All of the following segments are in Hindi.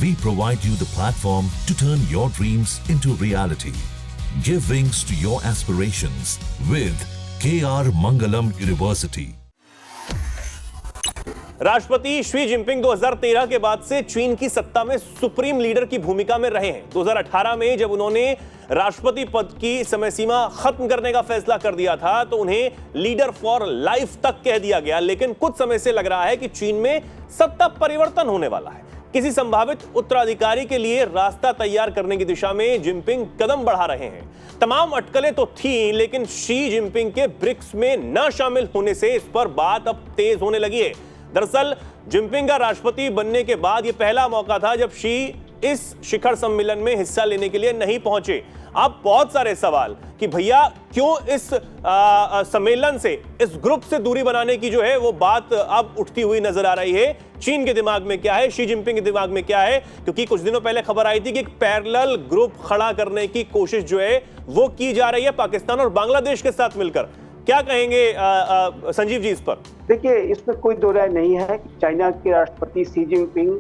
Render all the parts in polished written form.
We provide you the platform to turn your dreams into reality. Give wings to your aspirations with KR Mangalam University. राष्ट्रपति शी जिनपिंग 2013 के बाद से चीन की सत्ता में सुप्रीम लीडर की भूमिका में रहे हैं। 2018 में जब उन्होंने राष्ट्रपति पद की समय सीमा खत्म करने का फैसला कर दिया था तो उन्हें लीडर फॉर लाइफ तक कह दिया गया, लेकिन कुछ समय से लग रहा है कि चीन में सत्ता परिवर्तन होने वाला है। किसी संभावित उत्तराधिकारी के लिए रास्ता तैयार करने की दिशा में जिनपिंग कदम बढ़ा रहे हैं। तमाम अटकलें तो थीं, लेकिन शी जिनपिंग के ब्रिक्स में न शामिल होने से इस पर बात अब तेज होने लगी है। दरअसल जिनपिंग का राष्ट्रपति बनने के बाद यह पहला मौका था जब शी इस शिखर सम्मेलन में हिस्सा लेने के लिए नहीं पहुंचे। अब बहुत सारे सवाल कि भैया क्यों इस सम्मेलन से, इस ग्रुप से दूरी बनाने की जो है वो बात अब उठती हुई नजर आ रही है। चीन के दिमाग में क्या है, शी जिनपिंग के दिमाग में क्या है, क्योंकि कुछ दिनों पहले खबर आई थी कि एक पैरेलल ग्रुप खड़ा करने की कोशिश जो है वो की जा रही है पाकिस्तान और बांग्लादेश के साथ मिलकर। क्या कहेंगे संजीव जी इस पर? देखिए, इसमें कोई दो राय नहीं है कि चाइना के राष्ट्रपति शी जिनपिंग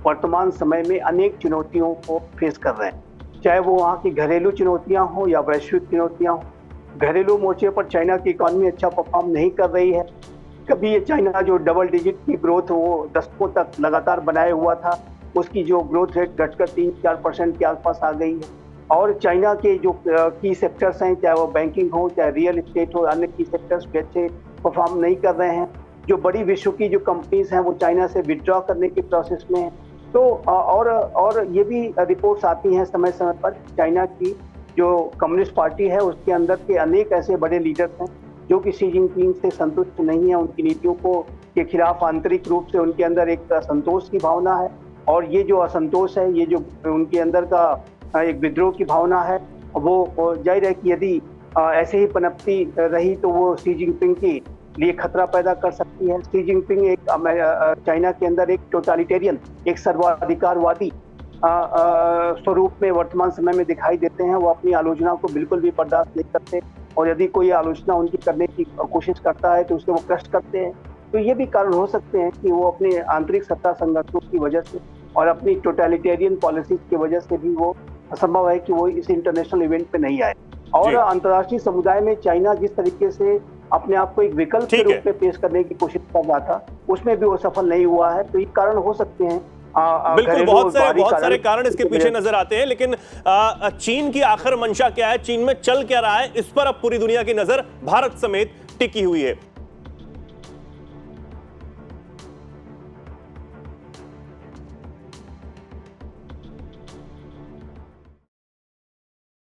वर्तमान समय में अनेक चुनौतियों को फेस कर रहे हैं, चाहे वो वहाँ की घरेलू चुनौतियां हो या वैश्विक चुनौतियां हो। घरेलू मोर्चे पर चाइना की इकॉनमी अच्छा परफॉर्म नहीं कर रही है। कभी ये चाइना जो डबल डिजिट की ग्रोथ वो दशकों तक लगातार बनाए हुआ था, उसकी जो ग्रोथ रेट घटकर 3-4% के आसपास आ गई है। और चाइना के जो की सेक्टर्स हैं, चाहे वो बैंकिंग हो, चाहे रियल एस्टेट हो, अन्य की सेक्टर्स भी अच्छे परफॉर्म नहीं कर रहे हैं। जो बड़ी विश्व की जो कंपनीज हैं वो चाइना से विड्रॉ करने के प्रोसेस में हैं। तो और ये भी रिपोर्ट्स आती हैं समय समय पर, चाइना की जो कम्युनिस्ट पार्टी है उसके अंदर के अनेक ऐसे बड़े लीडर्स हैं जो कि शी जिनपिंग से संतुष्ट नहीं है। उनकी नीतियों को के खिलाफ आंतरिक रूप से उनके अंदर एक असंतोष की भावना है, और ये जो असंतोष है, ये जो उनके अंदर का एक विद्रोह की भावना है, वो जाहिर है कि यदि ऐसे ही पनपती रही तो वो शी जिनपिंग की लिए खतरा पैदा कर सकती है। शी जिनपिंग एक चाइना के अंदर एक टोटलिटेरियन, एक सर्वाधिकारवादी स्वरूप में वर्तमान समय में दिखाई देते हैं। वो अपनी आलोचना को बिल्कुल भी बर्दाश्त नहीं करते, और यदि कोई आलोचना उनकी करने की कोशिश करता है तो उसको वो क्रश करते हैं। तो ये भी कारण हो सकते हैं कि वो अपने आंतरिक सत्ता संघर्षों की वजह से और अपनी टोटलिटेरियन पॉलिसीज की वजह से भी वो संभव है कि वो इस इंटरनेशनल इवेंट पे नहीं आए। और अंतर्राष्ट्रीय समुदाय में चाइना जिस तरीके से अपने आप को एक विकल्प के रूप में पेश करने की कोशिश कर रहा था, उसमें भी वो सफल नहीं हुआ है। तो ये कारण हो सकते हैं। बिल्कुल, बहुत सारे कारण इसके पीछे नजर आते हैं, लेकिन चीन की आखिर मंशा क्या है, चीन में चल क्या रहा है, इस पर अब पूरी दुनिया की नजर भारत समेत टिकी हुई है।